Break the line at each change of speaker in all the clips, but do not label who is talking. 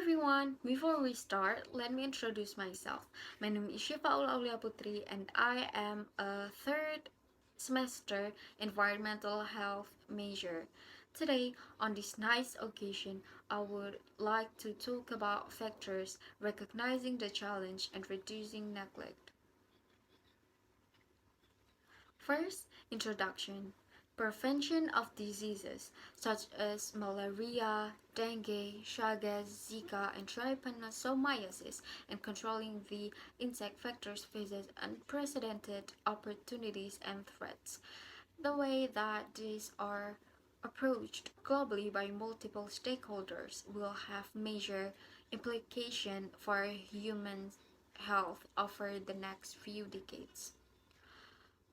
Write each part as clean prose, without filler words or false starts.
everyone, before we start, let me introduce myself. My name is SYIFA'UL AULIA PUTRI and I am a third semester environmental health major. Today, on this nice occasion, I would like to talk about factors recognizing the challenge and reducing neglect. First, introduction. Prevention of diseases such as malaria, dengue, Chagas, Zika, and trypanosomiasis, and controlling the insect vectors faces unprecedented opportunities and threats. The way that these are approached globally by multiple stakeholders will have major implication for human health over the next few decades.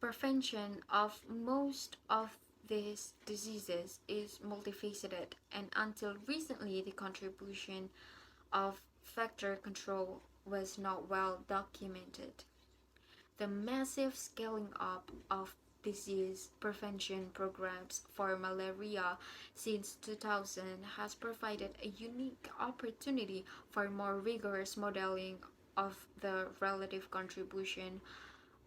Prevention of most of these diseases is multifaceted, and until recently, the contribution of vector control was not well documented. The massive scaling up of disease prevention programs for malaria since 2000 has provided a unique opportunity for more rigorous modeling of the relative contribution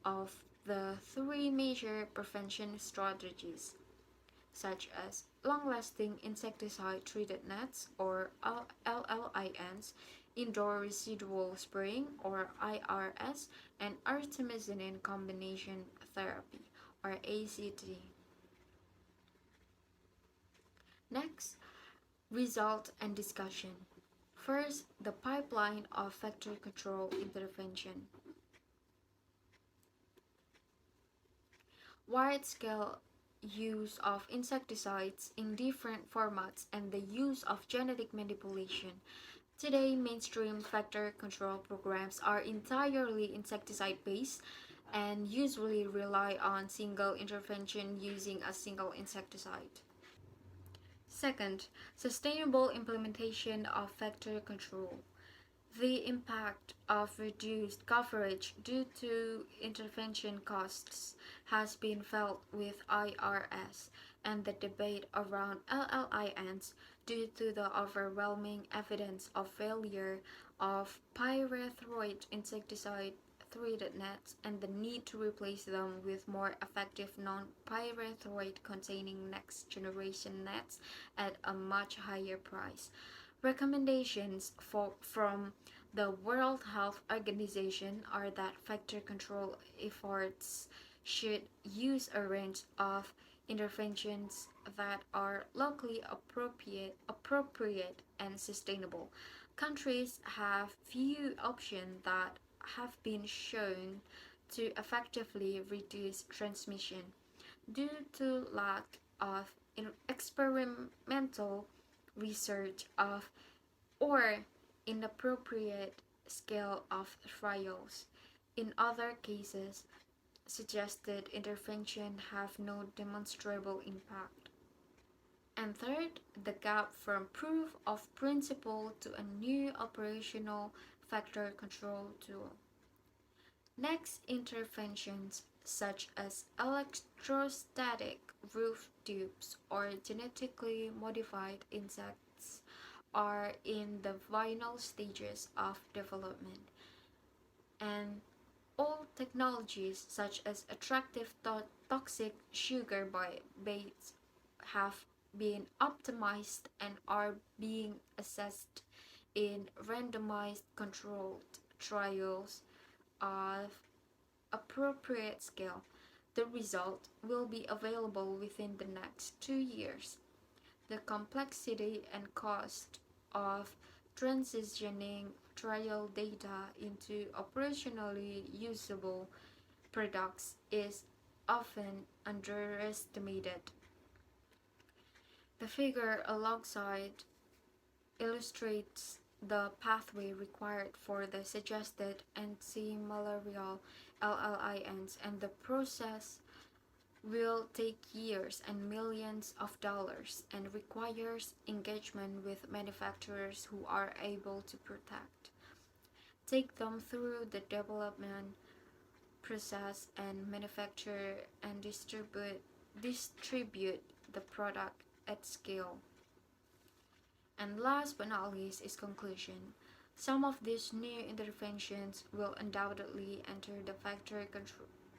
of the three major prevention strategies, such as long-lasting insecticide-treated nets or LLINs, indoor residual spraying or IRS, and artemisinin combination therapy or ACT. Next, result and discussion. First, the pipeline of vector control intervention. Wide-scale use of insecticides in different formats and the use of genetic manipulation. Today, mainstream vector control programs are entirely insecticide-based and usually rely on single intervention using a single insecticide. Second, sustainable implementation of vector control. The impact of reduced coverage due to intervention costs has been felt with IRS, and the debate around LLINs due to the overwhelming evidence of failure of pyrethroid insecticide treated nets and the need to replace them with more effective non-pyrethroid containing next generation nets at a much higher price. Recommendations from the World Health Organization are that vector control efforts should use a range of interventions that are locally appropriate and sustainable. Countries have few options that have been shown to effectively reduce transmission due to lack of experimental research of or inappropriate scale of trials. In other cases, suggested intervention have no demonstrable impact. And third, the gap from proof of principle to a new operational vector control tool. Next, interventions such as electrostatic roof tubes or genetically modified insects are in the final stages of development, and all technologies such as attractive toxic sugar baits have been optimized and are being assessed in randomized controlled trials of appropriate scale. The result will be available within the next 2 years. The complexity and cost of transitioning trial data into operationally usable products is often underestimated. The figure alongside illustrates the pathway required for the suggested anti-malarial LLINs, and the process will take years and millions of dollars and requires engagement with manufacturers who are able to take them through the development process and manufacture and distribute the product at scale. And last but not least is conclusion. Some of these new interventions will undoubtedly enter the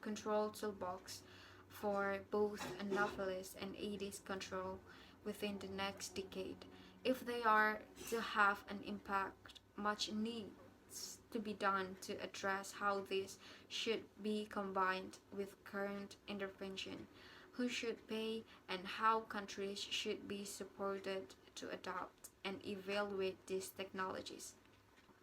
control toolbox for both Anopheles and Aedes control within the next decade. If they are to have an impact, much needs to be done to address how this should be combined with current intervention, who should pay, and how countries should be supported to adopt and evaluate these technologies.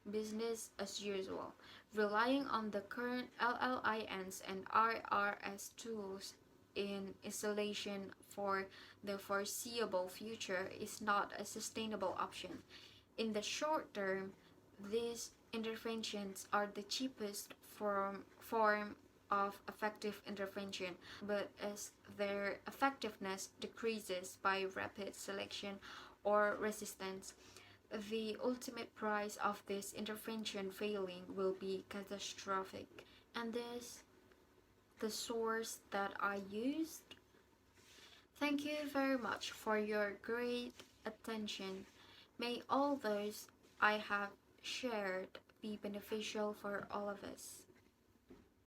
Business as usual, relying on the current LLINs and RRS tools in isolation for the foreseeable future is not a sustainable option. In the short term, these interventions are the cheapest form of effective intervention, but as their effectiveness decreases by rapid selection or resistance, the ultimate price of this intervention failing will be catastrophic. And this the source that I used. Thank you very much for your great attention. May all those I have shared be beneficial for all of us.